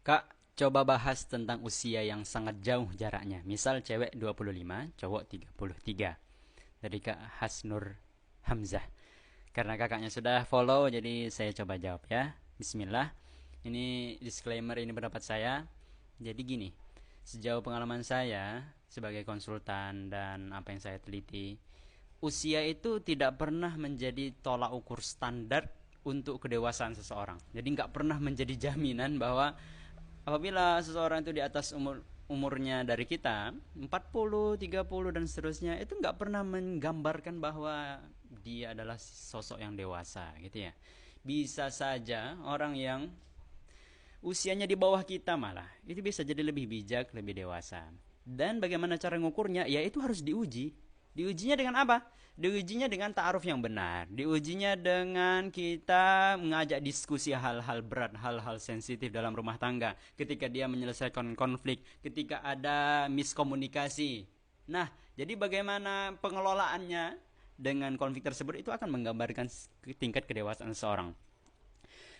Kak, coba bahas tentang usia yang sangat jauh jaraknya. Misal cewek 25, cowok 33. Dari Kak Hasnur Hamzah. Karena kakaknya sudah follow, jadi saya coba jawab ya. Bismillah. Ini disclaimer, ini pendapat saya. Jadi gini, sejauh pengalaman saya sebagai konsultan dan apa yang saya teliti, usia itu tidak pernah menjadi tolak ukur standar untuk kedewasaan seseorang. Jadi nggak pernah menjadi jaminan bahwa apabila seseorang itu di atas umurnya dari kita 40, 30 dan seterusnya, itu nggak pernah menggambarkan bahwa dia adalah sosok yang dewasa gitu ya. Bisa saja orang yang usianya di bawah kita malah itu bisa jadi lebih bijak, lebih dewasa. Dan bagaimana cara mengukurnya? Ya itu harus diuji. Diujinya dengan apa? Diujinya dengan ta'aruf yang benar. Diujinya dengan kita mengajak diskusi hal-hal berat, hal-hal sensitif dalam rumah tangga. Ketika dia menyelesaikan konflik, ketika ada miskomunikasi. Nah, jadi bagaimana pengelolaannya dengan konflik tersebut itu akan menggambarkan tingkat kedewasaan seseorang.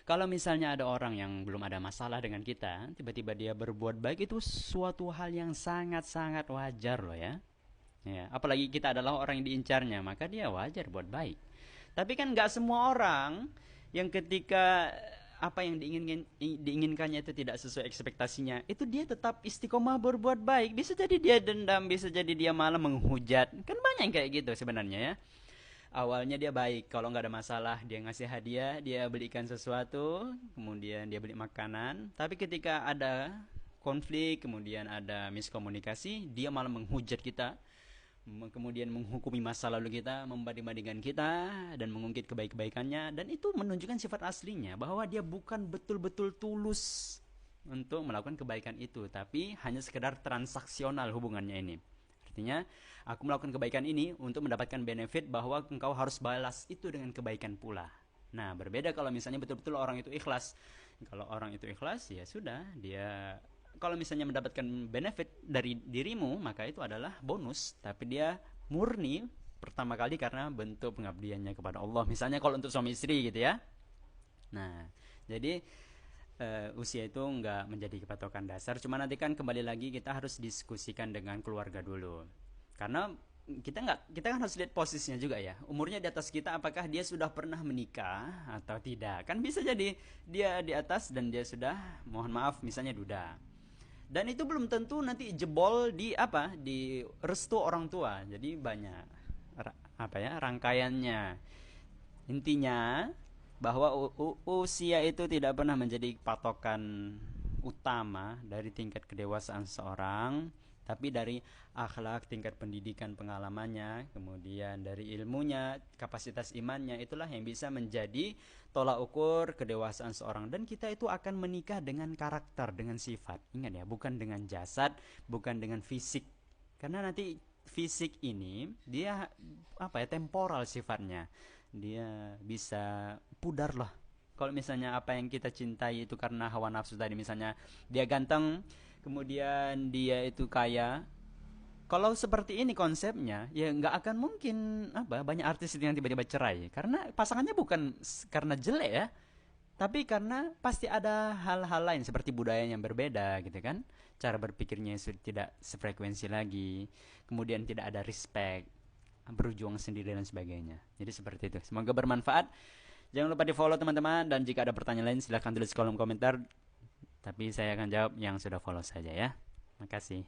Kalau misalnya ada orang yang belum ada masalah dengan kita, tiba-tiba dia berbuat baik, itu suatu hal yang sangat-sangat wajar loh ya. Ya, apalagi kita adalah orang yang diincarnya, maka dia wajar buat baik. Tapi kan nggak semua orang yang ketika apa yang diinginkannya itu tidak sesuai ekspektasinya, itu dia tetap istiqomah berbuat baik. Bisa jadi dia dendam, bisa jadi dia malah menghujat. Kan banyak yang kayak gitu sebenarnya ya. Awalnya dia baik, kalau nggak ada masalah dia ngasih hadiah, dia belikan sesuatu, kemudian dia beli makanan. Tapi ketika ada konflik, kemudian ada miskomunikasi, dia malah menghujat kita, kemudian menghukumi masa lalu kita, membanding-bandingkan kita, dan mengungkit kebaik-kebaikannya. Dan itu menunjukkan sifat aslinya, bahwa dia bukan betul-betul tulus untuk melakukan kebaikan itu, tapi hanya sekedar transaksional hubungannya ini. Artinya, aku melakukan kebaikan ini untuk mendapatkan benefit bahwa engkau harus balas itu dengan kebaikan pula. Nah, berbeda kalau misalnya betul-betul orang itu ikhlas. Kalau orang itu ikhlas, ya sudah, dia kalau misalnya mendapatkan benefit dari dirimu, maka itu adalah bonus, tapi dia murni pertama kali karena bentuk pengabdiannya kepada Allah. Misalnya kalau untuk suami istri gitu ya. Nah, jadi usia itu nggak menjadi patokan dasar. Cuma nanti kan kembali lagi kita harus diskusikan dengan keluarga dulu. Karena kita kan harus lihat posisinya juga ya. Umurnya di atas kita, apakah dia sudah pernah menikah atau tidak? Kan bisa jadi dia di atas dan dia sudah, mohon maaf, misalnya duda. Dan itu belum tentu nanti jebol di apa? Di restu orang tua. Jadi banyak apa ya rangkaiannya. Intinya bahwa usia itu tidak pernah menjadi patokan utama dari tingkat kedewasaan seorang, tapi dari akhlak, tingkat pendidikan, pengalamannya, kemudian dari ilmunya, kapasitas imannya, itulah yang bisa menjadi tolak ukur kedewasaan seorang. Dan kita itu akan menikah dengan karakter, dengan sifat. Ingat ya, bukan dengan jasad, bukan dengan fisik. Karena nanti fisik ini dia apa ya, temporal sifatnya, dia bisa pudar lah. Kalau misalnya apa yang kita cintai itu karena hawa nafsu tadi, misalnya dia ganteng, kemudian dia itu kaya, kalau seperti ini konsepnya, ya nggak akan mungkin apa banyak artis yang tiba-tiba cerai karena pasangannya bukan karena jelek ya, tapi karena pasti ada hal-hal lain seperti budaya yang berbeda gitu kan, cara berpikirnya tidak sefrekuensi lagi, kemudian tidak ada respect, berjuang sendiri dan sebagainya. Jadi seperti itu. Semoga bermanfaat. Jangan lupa di follow teman-teman, dan jika ada pertanyaan lain silahkan tulis kolom komentar. Tapi saya akan jawab yang sudah follow saja ya. Makasih.